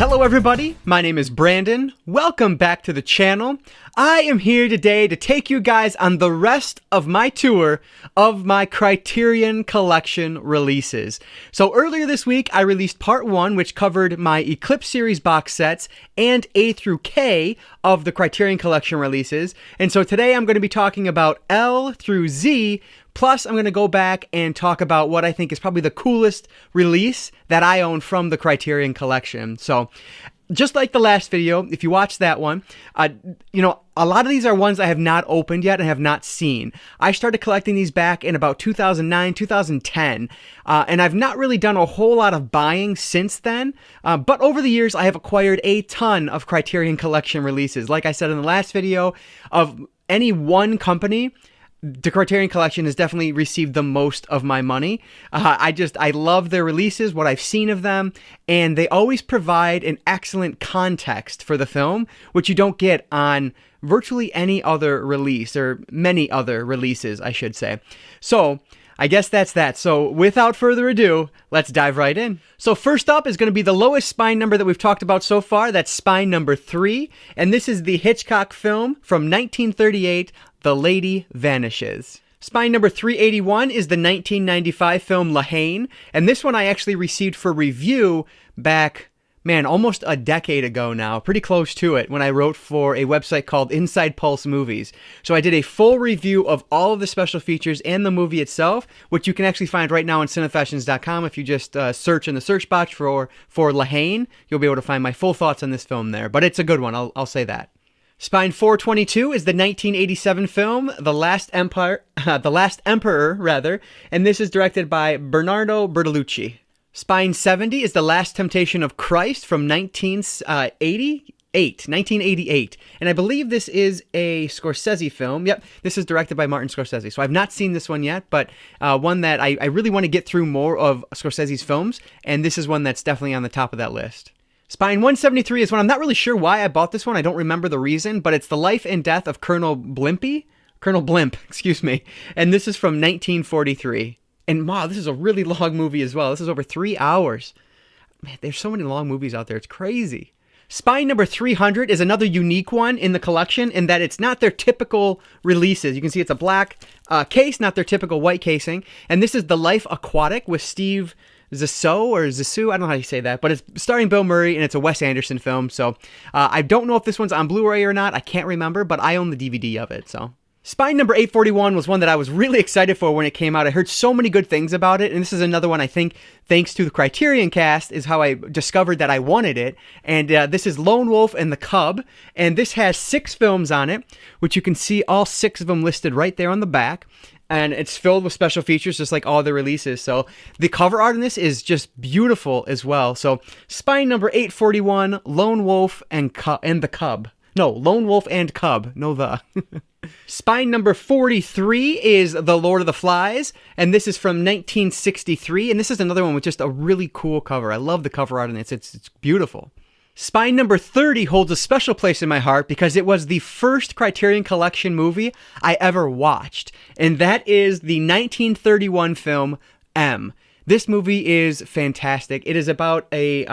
Hello everybody, my name is Brandon. Welcome back to the channel. I am here today to take you guys on the rest of my tour of my Criterion Collection releases. So earlier this week, I released part 1, which covered my Eclipse series box sets and A through K of the Criterion Collection releases. And so today I'm going to be talking about L through Z. Plus, I'm going to go back and talk about what I think is probably the coolest release that I own from the Criterion Collection. So, just like the last video, if you watched that one, a lot of these are ones I have not opened yet and have not seen. I started collecting these back in about 2009, 2010, and I've not really done a whole lot of buying since then, but over the years, I have acquired a ton of Criterion Collection releases. Like I said in the last video, of any one company, the Criterion Collection has definitely received the most of my money. I love their releases, what I've seen of them, and they always provide an excellent context for the film, which you don't get on virtually any other release, or many other releases, I should say. So, I guess that's that. So without further ado, let's dive right in. So first up is going to be the lowest spine number that we've talked about so far. That's spine number 3. And this is the Hitchcock film from 1938, The Lady Vanishes. Spine number 381 is the 1995 film La Haine. And this one I actually received for review back, almost a decade ago now, pretty close to it, when I wrote for a website called Inside Pulse Movies. So I did a full review of all of the special features and the movie itself, which you can actually find right now on Cinefessions.com. If you just search in the search box for La Haine, you'll be able to find my full thoughts on this film there. But it's a good one, I'll say that. Spine 422 is the 1987 film, The Last Emperor, and this is directed by Bernardo Bertolucci. Spine 70 is The Last Temptation of Christ from 1988, and I believe this is a Scorsese film. Yep, this is directed by Martin Scorsese, so I've not seen this one yet, but one that I really want to get through more of Scorsese's films, and this is one that's definitely on the top of that list. Spine 173 is one, I'm not really sure why I bought this one, I don't remember the reason, but it's The Life and Death of Colonel Blimp, excuse me, and this is from 1943. And wow, this is a really long movie as well. This is over 3 hours. Man, there's so many long movies out there. It's crazy. Spine number 300 is another unique one in the collection in that it's not their typical releases. You can see it's a black case, not their typical white casing. And this is The Life Aquatic with Steve Zissou, I don't know how you say that, but it's starring Bill Murray and it's a Wes Anderson film. So I don't know if this one's on Blu-ray or not. I can't remember, but I own the DVD of it, so. Spine number 841 was one that I was really excited for when it came out. I heard so many good things about it, and this is another one I think, thanks to the Criterion Cast, is how I discovered that I wanted it. And this is Lone Wolf and the Cub, and this has 6 films on it, which you can see all 6 of them listed right there on the back. And it's filled with special features, just like all the releases. So the cover art in this is just beautiful as well. So spine number 841, Lone Wolf and the Cub. No, Lone Wolf and Cub. No the. Spine number 43 is The Lord of the Flies, and this is from 1963, and this is another one with just a really cool cover. I love the cover art on this. It's beautiful. Spine number 30 holds a special place in my heart because it was the first Criterion Collection movie I ever watched, and that is the 1931 film M. This movie is fantastic. It is about a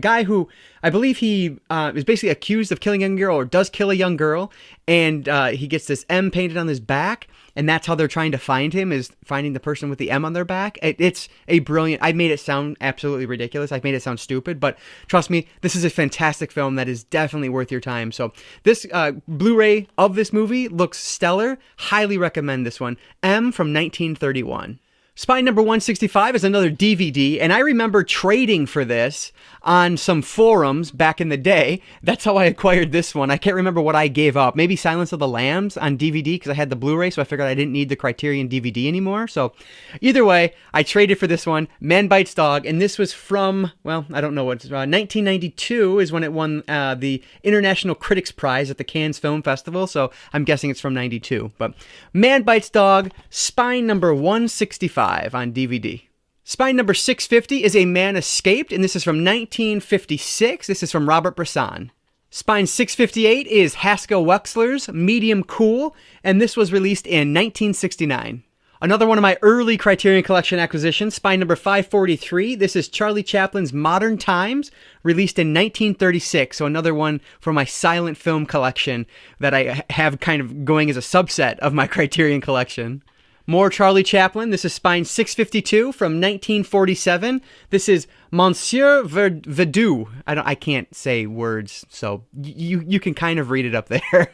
guy who, I believe he is basically accused of killing a young girl, or does kill a young girl, and he gets this M painted on his back, and that's how they're trying to find him, is finding the person with the M on their back. It's a brilliant, I made it sound absolutely ridiculous, I've made it sound stupid, but trust me, this is a fantastic film that is definitely worth your time. So this Blu-ray of this movie looks stellar. Highly recommend this one. M from 1931. Spine number 165 is another DVD, and I remember trading for this on some forums back in the day. That's how I acquired this one. I can't remember what I gave up. Maybe Silence of the Lambs on DVD, because I had the Blu-ray, so I figured I didn't need the Criterion DVD anymore. So either way, I traded for this one, Man Bites Dog, and this was from, well, I don't know what, 1992 is when it won the International Critics Prize at the Cannes Film Festival, so I'm guessing it's from 92. But Man Bites Dog, spine number 165 on DVD. Spine number 650 is A Man Escaped, and this is from 1956. This is from Robert Bresson. Spine 658 is Haskell Wexler's Medium Cool, and this was released in 1969. Another one of my early Criterion Collection acquisitions, spine number 543. This is Charlie Chaplin's Modern Times, released in 1936. So another one for my silent film collection that I have kind of going as a subset of my Criterion Collection. More Charlie Chaplin. This is spine 652 from 1947. This is Monsieur Verdoux. I can't say words, so you can kind of read it up there.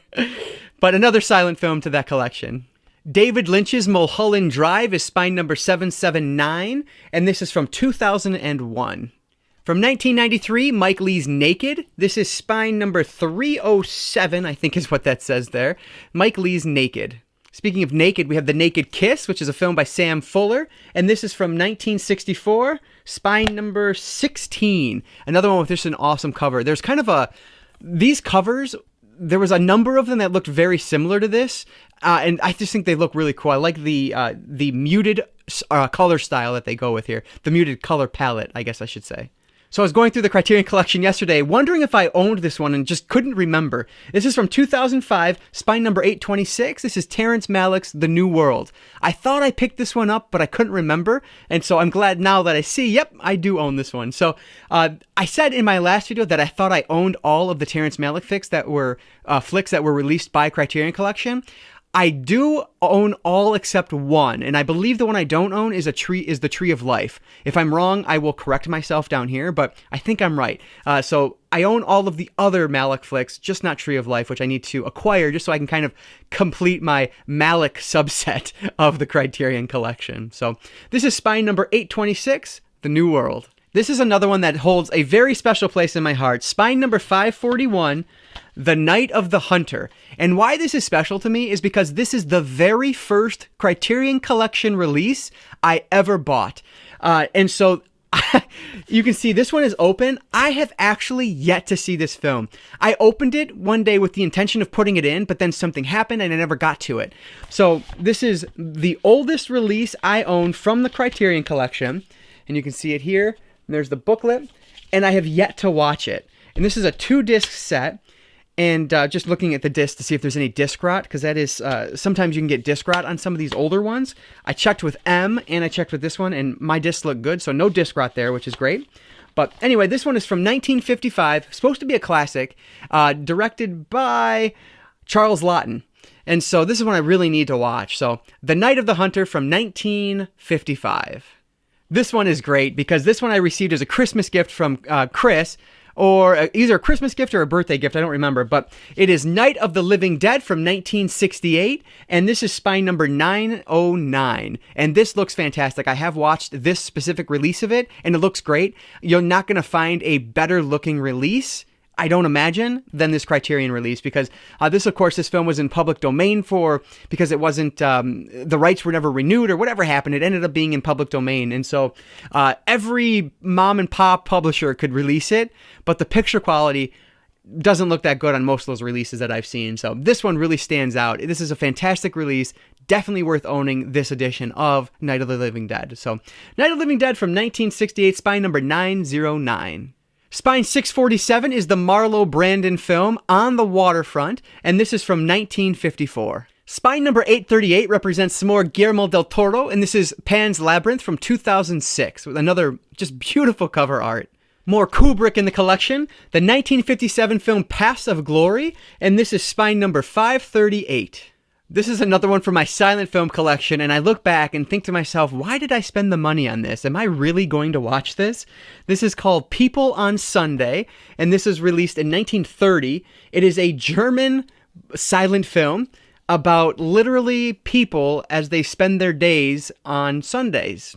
But another silent film to that collection. David Lynch's Mulholland Drive is spine number 779, and this is from 2001. From 1993, Mike Leigh's Naked. This is spine number 307, I think is what that says there. Mike Leigh's Naked. Speaking of naked, we have The Naked Kiss, which is a film by Sam Fuller, and this is from 1964, spine number 16. Another one with just an awesome cover. There's kind of these covers, there was a number of them that looked very similar to this, and I just think they look really cool. I like the muted color style that they go with here. The muted color palette, I guess I should say. So I was going through the Criterion Collection yesterday, wondering if I owned this one and just couldn't remember. This is from 2005, spine number 826. This is Terrence Malick's The New World. I thought I picked this one up, but I couldn't remember. And so I'm glad now that I see, yep, I do own this one. So I said in my last video that I thought I owned all of the Terrence Malick flicks that were released by Criterion Collection. I do own all except one, and I believe the one I don't own is the Tree of Life. If I'm wrong, I will correct myself down here, but I think I'm right. So I own all of the other Malick flicks, just not Tree of Life, which I need to acquire just so I can kind of complete my Malick subset of the Criterion Collection. So this is spine number 826, The New World. This is another one that holds a very special place in my heart. Spine number 541, The Night of the Hunter. And why this is special to me is because this is the very first Criterion Collection release I ever bought. And so you can see this one is open. I have actually yet to see this film. I opened it one day with the intention of putting it in, but then something happened and I never got to it. So this is the oldest release I own from the Criterion Collection. And you can see it here. There's the booklet. And I have yet to watch it. And this is a 2-disc set. And just looking at the disc to see if there's any disc rot, because that is, sometimes you can get disc rot on some of these older ones. I checked with M, and I checked with this one, and my discs look good, so no disc rot there, which is great. But anyway, this one is from 1955, supposed to be a classic, directed by Charles Laughton. And so this is one I really need to watch. So, The Night of the Hunter from 1955. This one is great, because this one I received as a Christmas gift from Chris, or either a Christmas gift or a birthday gift, I don't remember, but it is Night of the Living Dead from 1968, and this is spine number 909, and this looks fantastic. I have watched this specific release of it, and it looks great. You're not going to find a better looking release, I don't imagine, than this Criterion release, because this film was in public domain because it wasn't, the rights were never renewed or whatever happened. It ended up being in public domain. And so every mom and pop publisher could release it, but the picture quality doesn't look that good on most of those releases that I've seen. So this one really stands out. This is a fantastic release. Definitely worth owning this edition of Night of the Living Dead. So Night of the Living Dead from 1968, spine number 909. Spine 647 is the Marlo Brandon film On the Waterfront, and this is from 1954. Spine number 838 represents some more Guillermo del Toro, and this is Pan's Labyrinth from 2006, with another just beautiful cover art. More Kubrick in the collection, the 1957 film Paths of Glory, and this is spine number 538. This is another one from my silent film collection, and I look back and think to myself, why did I spend the money on this? Am I really going to watch this? This is called People on Sunday, and this is released in 1930. It is a German silent film about literally people as they spend their days on Sundays.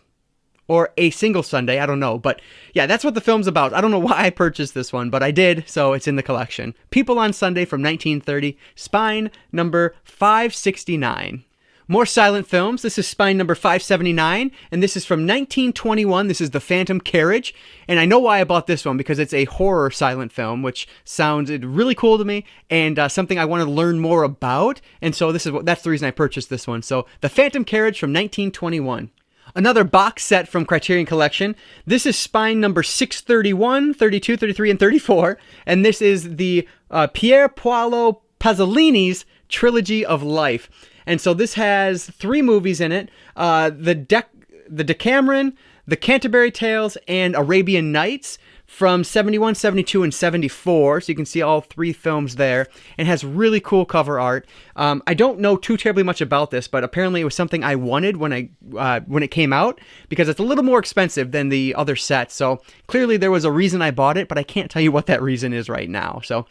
Or a single Sunday, I don't know. But yeah, that's what the film's about. I don't know why I purchased this one, but I did, so it's in the collection. People on Sunday from 1930, spine number 569. More silent films. This is spine number 579, and this is from 1921. This is The Phantom Carriage, and I know why I bought this one, because it's a horror silent film, which sounded really cool to me, and something I want to learn more about, and so that's the reason I purchased this one. So, The Phantom Carriage from 1921. Another box set from Criterion Collection. This is spine number 631, 32, 33, and 34. And this is the Pier Paolo Pasolini's Trilogy of Life. And so this has 3 movies in it. The Decameron, the Canterbury Tales, and Arabian Nights from 71, 72, and 74. So you can see all 3 films there. And has really cool cover art. I don't know too terribly much about this, but apparently it was something I wanted when it came out, because it's a little more expensive than the other sets. So clearly there was a reason I bought it, but I can't tell you what that reason is right now. So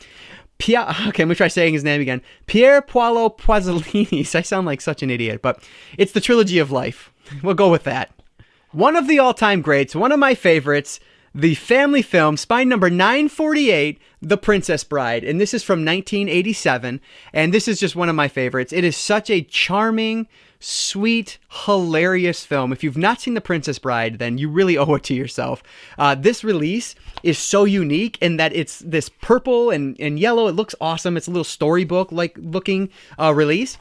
okay, I'm going to try saying his name again. Pier Paolo Pasolini. I sound like such an idiot, but it's the Trilogy of Life. We'll go with that. One of the all-time greats, one of my favorites, the family film, spine number 948, The Princess Bride. And this is from 1987. And this is just one of my favorites. It is such a charming, sweet, hilarious film. If you've not seen The Princess Bride, then you really owe it to yourself. This release is so unique in that it's this purple and yellow. It looks awesome. It's a little storybook-like looking release.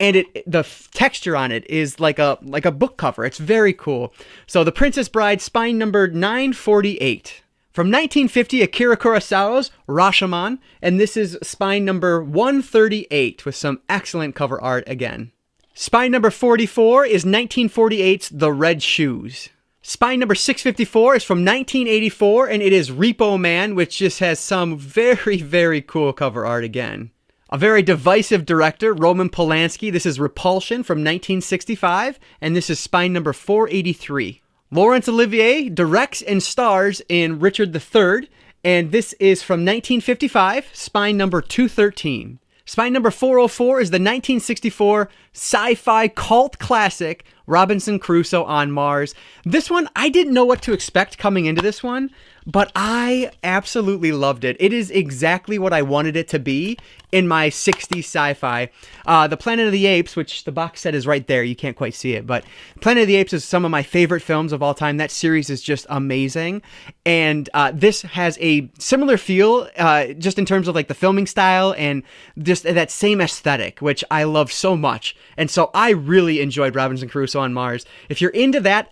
And the texture on it is like a book cover. It's very cool. So The Princess Bride, spine number 948. From 1950, Akira Kurosawa's Rashomon. And this is spine number 138 with some excellent cover art again. Spine number 44 is 1948's The Red Shoes. Spine number 654 is from 1984, and it is Repo Man, which just has some very, very cool cover art again. A very divisive director, Roman Polanski. This is Repulsion from 1965, and this is spine number 483. Laurence Olivier directs and stars in Richard III, and this is from 1955, spine number 213. Spine number 404 is the 1964 sci-fi cult classic, Robinson Crusoe on Mars. This one, I didn't know what to expect coming into this one, but I absolutely loved it. It is exactly what I wanted it to be in my 60s sci-fi. The Planet of the Apes, which the box set is right there. You can't quite see it, but Planet of the Apes is some of my favorite films of all time. That series is just amazing. And this has a similar feel, just in terms of like the filming style and just that same aesthetic, which I love so much. And so I really enjoyed Robinson Crusoe on Mars. If you're into that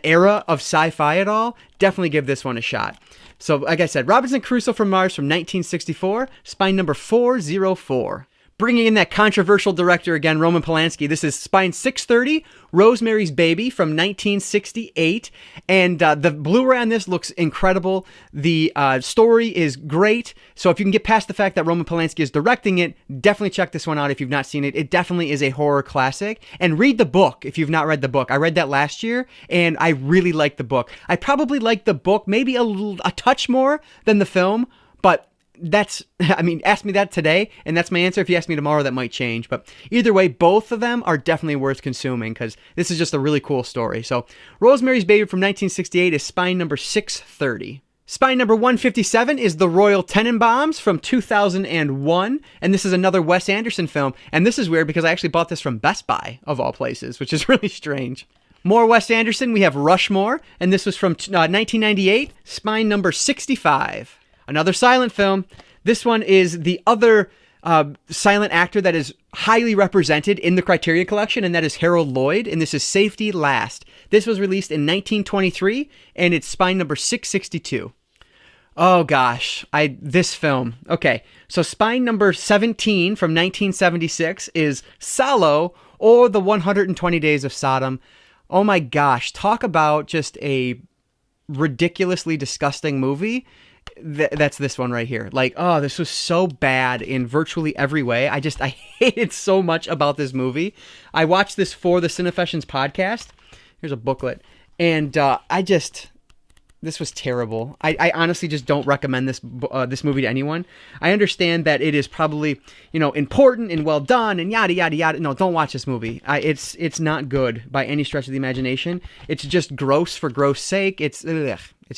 era of sci-fi at all, definitely give this one a shot. So, like I said, Robinson Crusoe from Mars from 1964, spine number 404. Bringing in that controversial director again, Roman Polanski. This is spine 630, Rosemary's Baby from 1968. And the Blu-ray on this looks incredible. The story is great. So if you can get past the fact that Roman Polanski is directing it, definitely check this one out if you've not seen it. It definitely is a horror classic. And read the book if you've not read the book. I read that last year, and I really liked the book. I probably liked the book maybe a touch more than the film, but ask me that today, and that's my answer. If you ask me tomorrow, that might change. But either way, both of them are definitely worth consuming because this is just a really cool story. So Rosemary's Baby from 1968 is spine number 630. Spine number 157 is The Royal Tenenbaums from 2001, and this is another Wes Anderson film. And this is weird because I actually bought this from Best Buy, of all places, which is really strange. More Wes Anderson, we have Rushmore, and this was from 1998, spine number 65. Another silent film. This one is the other silent actor that is highly represented in the Criterion Collection, and that is Harold Lloyd, and this is Safety Last. This was released in 1923, and it's spine number 662. Oh gosh, this film. Okay, so spine number 17 from 1976 is Salo, or The 120 Days of Sodom. Oh my gosh, talk about just a ridiculously disgusting movie. That's this one right here. Like, oh, this was so bad in virtually every way. I hated so much about this movie. I watched this for the Cinefessions podcast. Here's a booklet. And this was terrible. I honestly just don't recommend this movie to anyone. I understand that it is probably, important and well done and yada, yada, yada. No, don't watch this movie. It's not good by any stretch of the imagination. It's just gross for gross sake. It's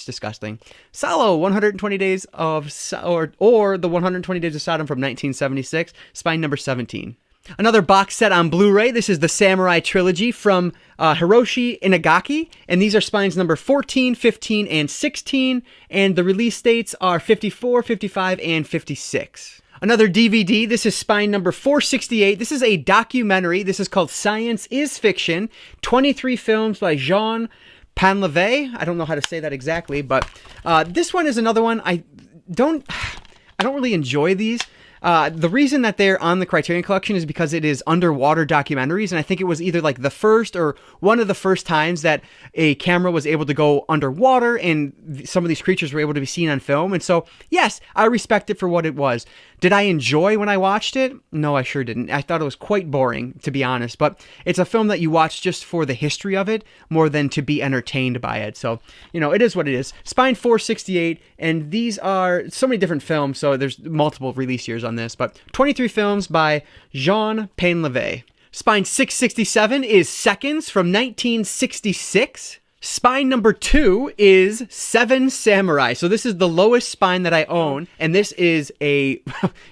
disgusting. Salo, 120 Days of or The 120 Days of Sodom from 1976, spine number 17. Another box set on Blu-ray. This is the Samurai Trilogy from Hiroshi Inagaki, and these are spines number 14, 15, and 16, and the release dates are 54, 55, and 56. Another DVD, this is spine number 468. This is a documentary. This is called Science is Fiction, 23 films by Jean Panleve. I don't know how to say that exactly, but this one is another one. I don't really enjoy these. The reason that they're on the Criterion Collection is because it is underwater documentaries, and I think it was either like the first or one of the first times that a camera was able to go underwater and some of these creatures were able to be seen on film. And so, yes, I respect it for what it was. Did I enjoy when I watched it? No, I sure didn't. I thought it was quite boring, to be honest, but it's a film that you watch just for the history of it more than to be entertained by it. So, it is what it is. Spine 468, and these are so many different films, so there's multiple release years on this, but 23 films by Jean Painlevé. Spine 667 is Seconds from 1966. Spine number 2 is Seven Samurai. So this is the lowest spine that I own, and this is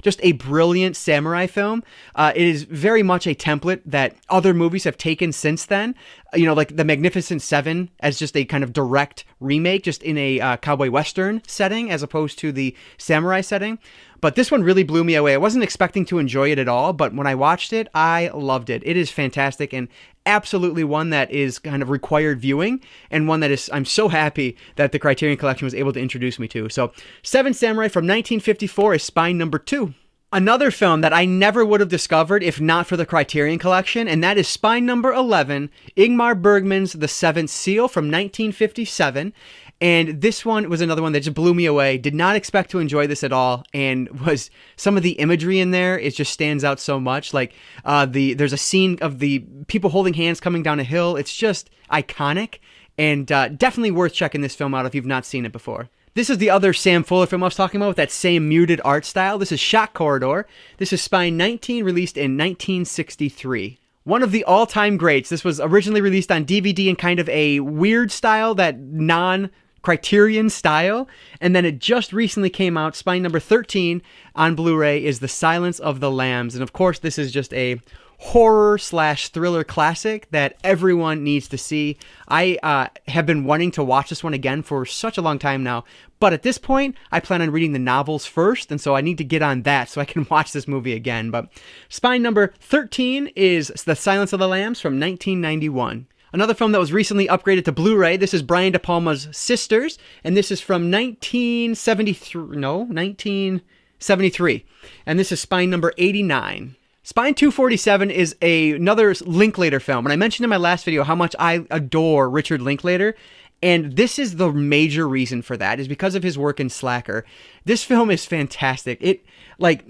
just a brilliant samurai film. It is very much a template that other movies have taken since then. Like The Magnificent Seven as just a kind of direct remake, just in a cowboy western setting as opposed to the samurai setting. But this one really blew me away. I wasn't expecting to enjoy it at all, but when I watched it, I loved it. It is fantastic and absolutely one that is kind of required viewing, and one that is, I'm so happy that the Criterion Collection was able to introduce me to. So Seven Samurai from 1954 is spine number 2. Another film that I never would have discovered if not for the Criterion Collection, and that is spine number 11, Ingmar Bergman's The Seventh Seal from 1957. And this one was another one that just blew me away. Did not expect to enjoy this at all, and was some of the imagery in there, it just stands out so much. Like there's a scene of the people holding hands coming down a hill. It's just iconic, and definitely worth checking this film out if you've not seen it before. This is the other Sam Fuller film I was talking about with that same muted art style. This is Shock Corridor. This is spine 19, released in 1963. One of the all-time greats. This was originally released on DVD in kind of a weird style, that non-Criterion style, and then it just recently came out. Spine number 13 on Blu-ray is The Silence of the Lambs, and of course this is just a horror/thriller classic that everyone needs to see. I have been wanting to watch this one again for such a long time now, but at this point I plan on reading the novels first, and so I need to get on that so I can watch this movie again. But spine number 13 is The Silence of the Lambs from 1991. Another film that was recently upgraded to Blu-ray, this is Brian De Palma's Sisters, and this is from 1973, and this is spine number 89. Spine 247 is another Linklater film, and I mentioned in my last video how much I adore Richard Linklater, and this is the major reason for that, is because of his work in Slacker. This film is fantastic.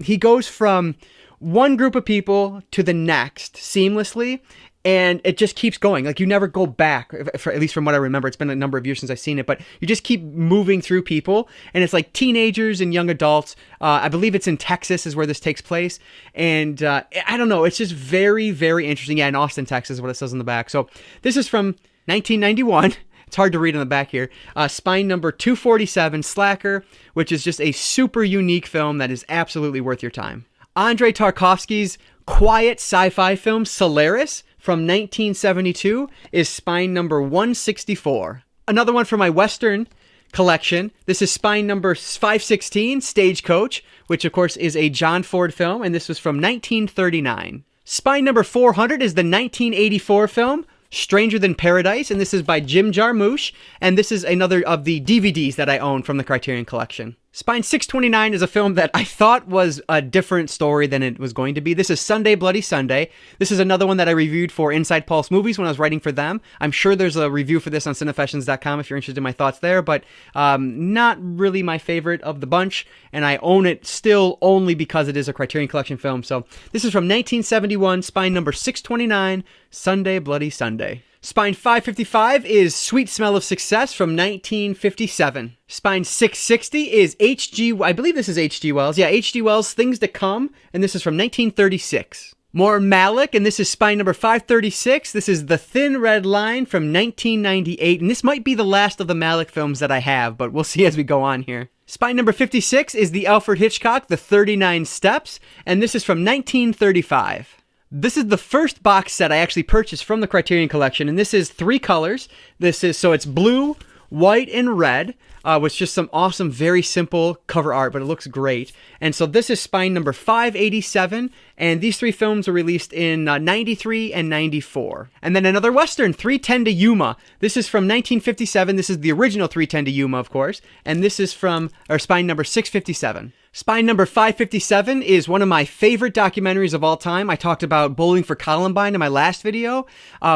He goes from one group of people to the next seamlessly, and it just keeps going. Like, you never go back, at least from what I remember. It's been a number of years since I've seen it, but you just keep moving through people, and it's like teenagers and young adults. I believe it's in Texas is where this takes place, and I don't know. It's just very, very interesting. Yeah, in Austin, Texas is what it says on the back. So this is from 1991. It's hard to read on the back here. Spine number 247, Slacker, which is just a super unique film that is absolutely worth your time. Andrei Tarkovsky's quiet sci-fi film Solaris from 1972 is spine number 164. Another one from my Western collection. This is spine number 516, Stagecoach, which of course is a John Ford film, and this was from 1939. Spine number 400 is the 1984 film Stranger Than Paradise, and this is by Jim Jarmusch, and this is another of the DVDs that I own from the Criterion Collection. Spine 629 is a film that I thought was a different story than it was going to be. This is Sunday Bloody Sunday. This is another one that I reviewed for Inside Pulse Movies when I was writing for them. I'm sure there's a review for this on Cinefessions.com if you're interested in my thoughts there, but not really my favorite of the bunch, and I own it still only because it is a Criterion Collection film. So this is from 1971, spine number 629, Sunday Bloody Sunday. Spine 555 is Sweet Smell of Success from 1957. Spine 660 is I believe this is H.G. Wells. Yeah, H.G. Wells' Things to Come, and this is from 1936. More Malick, and this is spine number 536. This is The Thin Red Line from 1998, and this might be the last of the Malick films that I have, but we'll see as we go on here. Spine number 56 is the Alfred Hitchcock, The 39 Steps, and this is from 1935. This is the first box set I actually purchased from the Criterion Collection, and this is 3 colors. So it's blue, white, and red, with just some awesome, very simple cover art, but it looks great. And so this is spine number 587, and these 3 films were released in 93 and 94. And then another Western, 3:10 to Yuma. This is from 1957. This is the original 3:10 to Yuma, of course, and this is from spine number 657. Spine number 557 is one of my favorite documentaries of all time. I talked about Bowling for Columbine in my last video.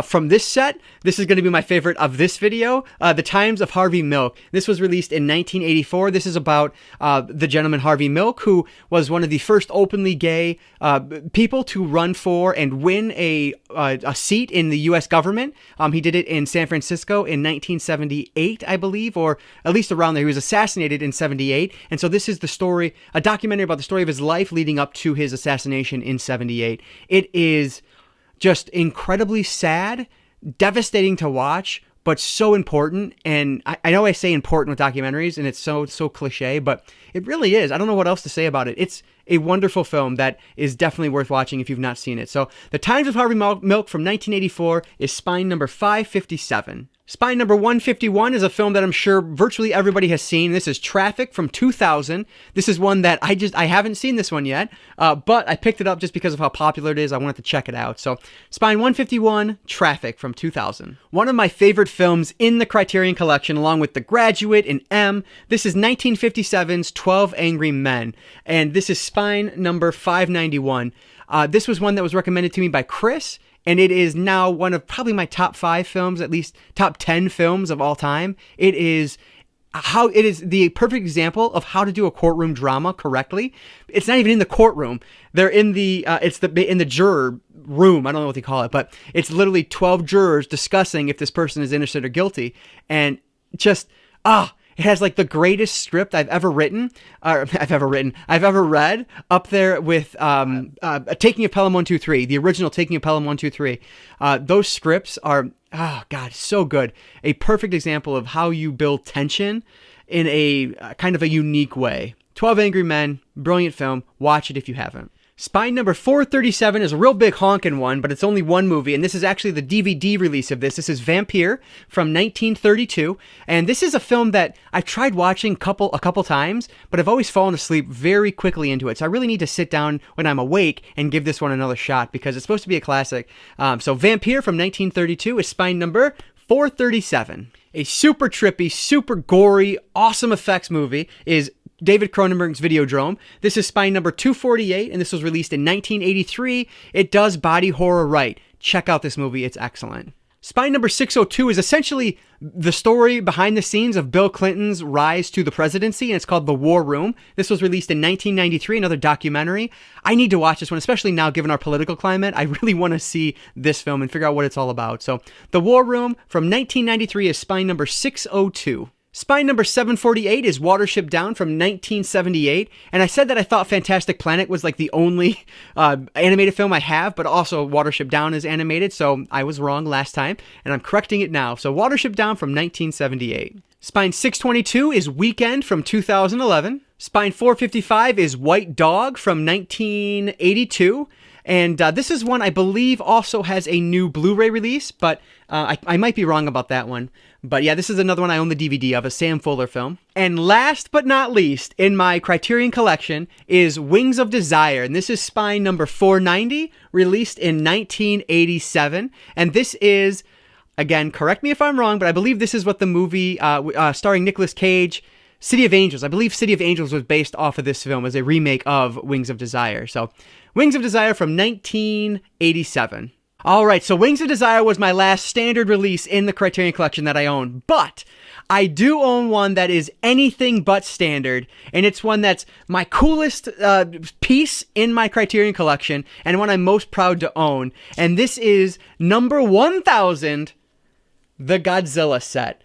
From this set, this is going to be my favorite of this video, The Times of Harvey Milk. This was released in 1984. This is about the gentleman Harvey Milk, who was one of the first openly gay people to run for and win a seat in the U.S. government. He did it in San Francisco in 1978, I believe, or at least around there. He was assassinated in 78. And so this is the story, a documentary about the story of his life leading up to his assassination in 78. It is just incredibly sad, devastating to watch, but so important. And I know I say important with documentaries, and it's so cliche, but it really is. I don't know what else to say about it. It's a wonderful film that is definitely worth watching if you've not seen it. So The Times of Harvey Milk from 1984 is spine number 557. Spine number 151 is a film that I'm sure virtually everybody has seen. This is Traffic from 2000. This is one that I haven't seen this one yet, but I picked it up just because of how popular it is. I wanted to check it out. So Spine 151, Traffic from 2000. One of my favorite films in the Criterion Collection, along with The Graduate and M. This is 1957's 12 Angry Men, and this is spine number 591. This was one that was recommended to me by Chris, and it is now one of probably my top 5 films, at least top 10 films of all time. It is the perfect example of how to do a courtroom drama correctly. It's not even in the courtroom. They're in the in the juror room. I don't know what they call it, but it's literally 12 jurors discussing if this person is innocent or guilty, and just it has like the greatest script I've ever read, up there with Taking of Pelham 123, the original Taking of Pelham 123. Those scripts are, oh God, so good. A perfect example of how you build tension in a kind of a unique way. 12 Angry Men, brilliant film. Watch it if you haven't. Spine number 437 is a real big honkin' one, but it's only one movie, and this is actually the DVD release of this. This is Vampyre from 1932, and this is a film that I've tried watching a couple times, but I've always fallen asleep very quickly into it, so I really need to sit down when I'm awake and give this one another shot, because it's supposed to be a classic. So Vampyre from 1932 is spine number 437. A super trippy, super gory, awesome effects movie is David Cronenberg's Videodrome. This is spine number 248, and this was released in 1983. It does body horror right. Check out this movie. It's excellent. Spine number 602 is essentially the story behind the scenes of Bill Clinton's rise to the presidency, and it's called The War Room. This was released in 1993, another documentary. I need to watch this one, especially now given our political climate. I really want to see this film and figure out what it's all about. So The War Room from 1993 is spine number 602. Spine number 748 is Watership Down from 1978, and I said that I thought Fantastic Planet was like the only animated film I have, but also Watership Down is animated, so I was wrong last time, and I'm correcting it now. So Watership Down from 1978. Spine 622 is Weekend from 2011. Spine 455 is White Dog from 1982. And this is one I believe also has a new Blu-ray release, but I might be wrong about that one. But yeah, this is another one I own the DVD of, a Sam Fuller film. And last but not least in my Criterion Collection is Wings of Desire. And this is spine number 490, released in 1987. And this is, again, correct me if I'm wrong, but I believe this is what the movie starring Nicolas Cage, City of Angels. I believe City of Angels was based off of this film as a remake of Wings of Desire. So Wings of Desire from 1987. All right, so Wings of Desire was my last standard release in the Criterion Collection that I own, but I do own one that is anything but standard, and it's one that's my coolest piece in my Criterion Collection, and one I'm most proud to own, and this is number 1000, the Godzilla set.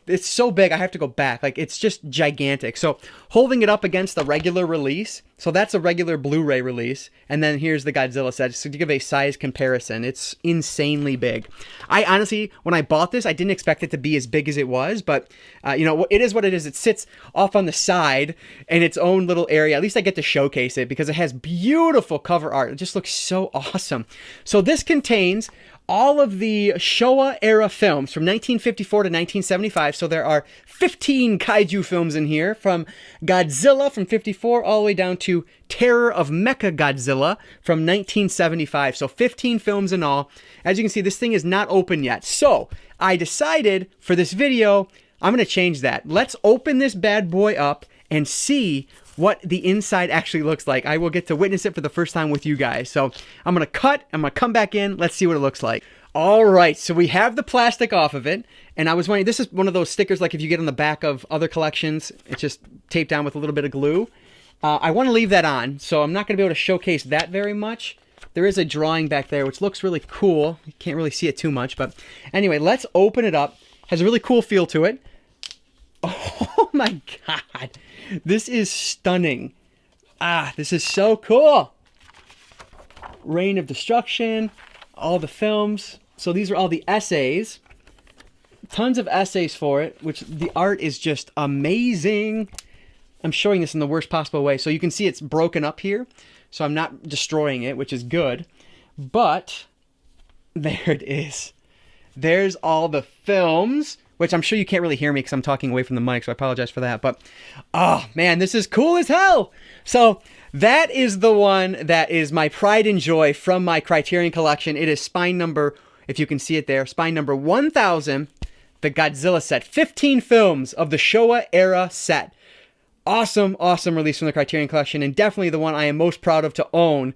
It's so big, I have to go back. Like, it's just gigantic. So holding it up against the regular release, so that's a regular Blu-ray release, and then here's the Godzilla set, just to give a size comparison. It's insanely big. I honestly, when I bought this, I didn't expect it to be as big as it was, but it is what it is. It sits off on the side in its own little area. At least I get to showcase it because it has beautiful cover art. It just looks so awesome. So this contains all of the Showa era films from 1954 to 1975. So there are 15 kaiju films in here, from Godzilla from 54 all the way down to Terror of Mechagodzilla from 1975. So 15 films in all. As you can see, this thing is not open yet. So I decided for this video, I'm going to change that. Let's open this bad boy up and see what the inside actually looks like. I will get to witness it for the first time with you guys. So I'm going to cut. I'm going to come back in. Let's see what it looks like. All right, so we have the plastic off of it, and I was wondering, this is one of those stickers like if you get on the back of other collections, it's just taped down with a little bit of glue. I want to leave that on, so I'm not going to be able to showcase that very much. There is a drawing back there, which looks really cool. You can't really see it too much, but anyway, let's open it up. Has a really cool feel to it. Oh my God, this is stunning. This is so cool. Reign of Destruction. All the films. So these are all the essays. Tons of essays for it, which the art is just amazing. I'm showing this in the worst possible way. So you can see it's broken up here. So I'm not destroying it, which is good. But there it is. There's all the films, which I'm sure you can't really hear me because I'm talking away from the mic, so I apologize for that. But, oh man, this is cool as hell. So that is the one that is my pride and joy from my Criterion Collection. It is spine number, if you can see it there, spine number 1000, the Godzilla set. 15 films of the Showa era set. Awesome, awesome release from the Criterion Collection, and definitely the one I am most proud of to own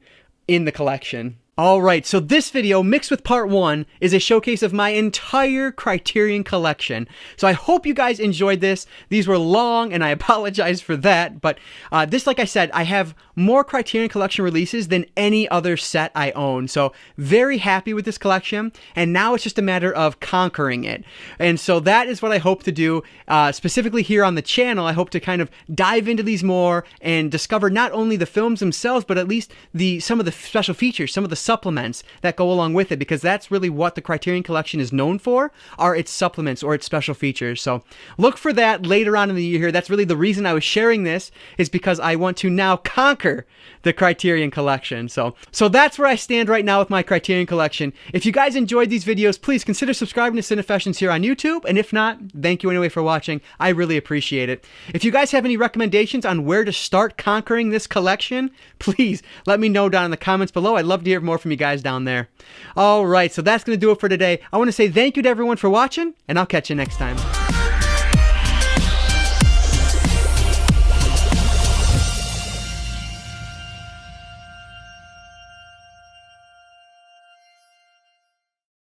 in the collection. Alright, so this video, mixed with part 1, is a showcase of my entire Criterion Collection. So I hope you guys enjoyed this. These were long, and I apologize for that. But this, like I said, I have more Criterion Collection releases than any other set I own. So very happy with this collection, and now it's just a matter of conquering it. And so that is what I hope to do, specifically here on the channel. I hope to kind of dive into these more and discover not only the films themselves, but at least some of the special features, some of the supplements that go along with it, because that's really what the Criterion Collection is known for, are its supplements or its special features. So look for that later on in the year here. That's really the reason I was sharing this, is because I want to now conquer the Criterion Collection. So that's where I stand right now with my Criterion Collection. If you guys enjoyed these videos, please consider subscribing to Cinefessions here on YouTube, and if not, thank you anyway for watching. I really appreciate it. If you guys have any recommendations on where to start conquering this collection, please let me know down in the comments below. I'd love to hear more from you guys down there. All right, so that's going to do it for today. I want to say thank you to everyone for watching, and I'll catch you next time.